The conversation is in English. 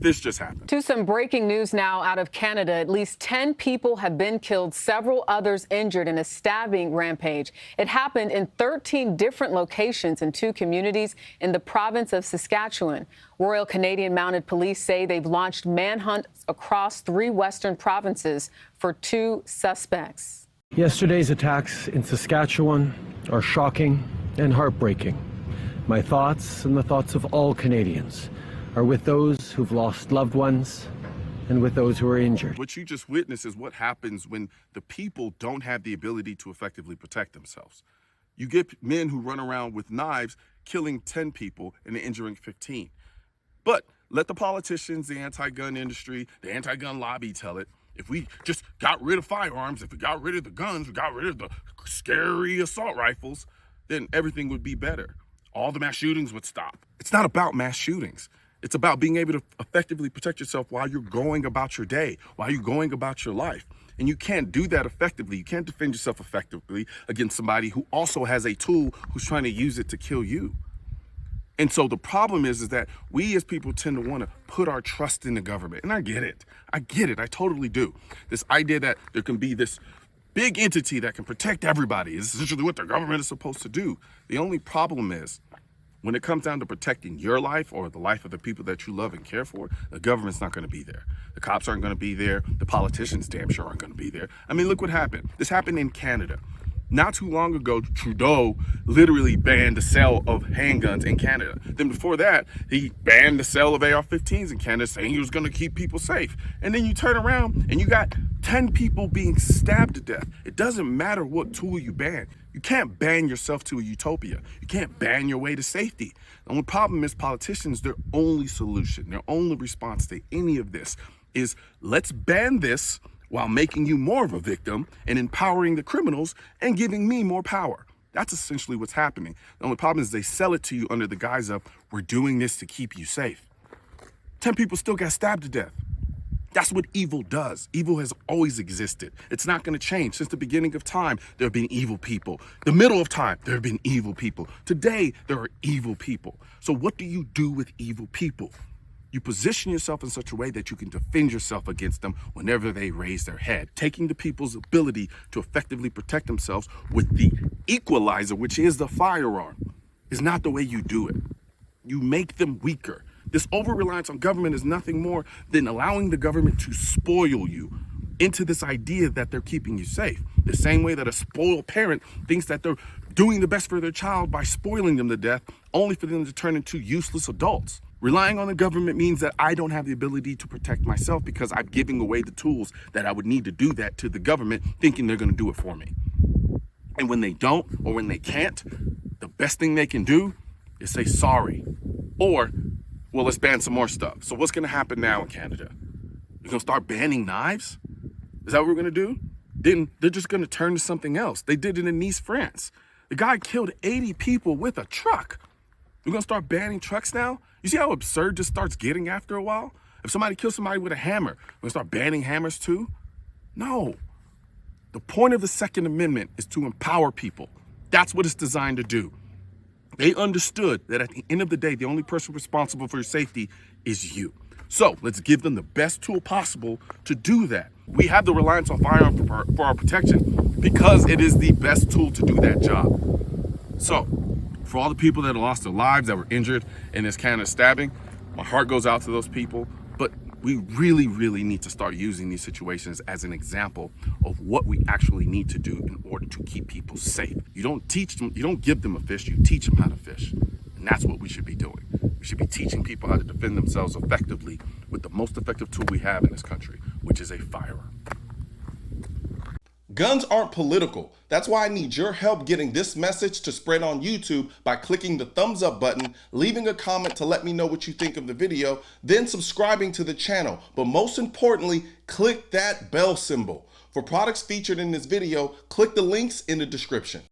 this just happened. To some breaking news now out of Canada. At least 10 people have been killed, several others injured in a stabbing rampage. It happened in 13 different locations in 2 communities in the province of Saskatchewan. Royal Canadian Mounted Police say they've launched manhunts across 3 western provinces for 2 suspects. Yesterday's attacks in Saskatchewan are shocking and heartbreaking. My thoughts and the thoughts of all Canadians are with those who've lost loved ones and with those who are injured. What you just witnessed is what happens when the people don't have the ability to effectively protect themselves. You get men who run around with knives, killing 10 people and injuring 15. But let the politicians, the anti-gun industry, the anti-gun lobby tell it. If we just got rid of firearms, if we got rid of the guns, we got rid of the scary assault rifles, then everything would be better. All the mass shootings would stop. It's not about mass shootings. It's about being able to effectively protect yourself while you're going about your day, while you're going about your life. And you can't do that effectively. You can't defend yourself effectively against somebody who also has a tool who's trying to use it to kill you. And so the problem is that we as people tend to want to put our trust in the government. And I get it. I totally do. This idea that there can be this big entity that can protect everybody is essentially what the government is supposed to do. The only problem is, when it comes down to protecting your life or the life of the people that you love and care for, the government's not going to be there. The cops aren't going to be there. The politicians damn sure aren't going to be there. I mean, look what happened. This happened in Canada. Not too long ago, Trudeau literally banned the sale of handguns in Canada. Then before that, he banned the sale of AR-15s in Canada, saying he was going to keep people safe. And then you turn around and you got 10 people being stabbed to death. It doesn't matter what tool you ban. You can't ban yourself to a utopia. You can't ban your way to safety. The only problem is politicians, their only solution, their only response to any of this is, let's ban this while making you more of a victim and empowering the criminals and giving me more power. That's essentially what's happening. The only problem is they sell it to you under the guise of, we're doing this to keep you safe. 10 people still got stabbed to death. That's what evil does. Evil has always existed. It's not going to change. Since the beginning of time, there have been evil people. The middle of time, there have been evil people. Today, there are evil people. So what do you do with evil people? You position yourself in such a way that you can defend yourself against them whenever they raise their head. Taking the people's ability to effectively protect themselves with the equalizer, which is the firearm, is not the way you do it. You make them weaker. This over-reliance on government is nothing more than allowing the government to spoil you into this idea that they're keeping you safe. The same way that a spoiled parent thinks that they're doing the best for their child by spoiling them to death, only for them to turn into useless adults. Relying on the government means that I don't have the ability to protect myself because I'm giving away the tools that I would need to do that to the government, thinking they're going to do it for me. And when they don't, or when they can't, the best thing they can do is say sorry. Or, well, let's ban some more stuff. So what's going to happen now in Canada? You're going to start banning knives? Is that what we're going to do? Then they're just going to turn to something else. They did it in Nice, France. The guy killed 80 people with a truck. We're going to start banning trucks now? You see how absurd this starts getting after a while? If somebody kills somebody with a hammer, we're going to start banning hammers too? No. The point of the Second Amendment is to empower people. That's what it's designed to do. They understood that at the end of the day, the only person responsible for your safety is you. So let's give them the best tool possible to do that. We have the reliance on firearms for our protection because it is the best tool to do that job. So, for all the people that lost their lives, that were injured in this Canada stabbing, my heart goes out to those people. But we really, really need to start using these situations as an example of what we actually need to do in order to keep people safe. You don't teach them, you don't give them a fish, you teach them how to fish. And that's what we should be doing. We should be teaching people how to defend themselves effectively with the most effective tool we have in this country, which is a firearm. Guns aren't political. That's why I need your help getting this message to spread on YouTube by clicking the thumbs up button, leaving a comment to let me know what you think of the video, then subscribing to the channel. But most importantly, click that bell symbol. For products featured in this video, click the links in the description.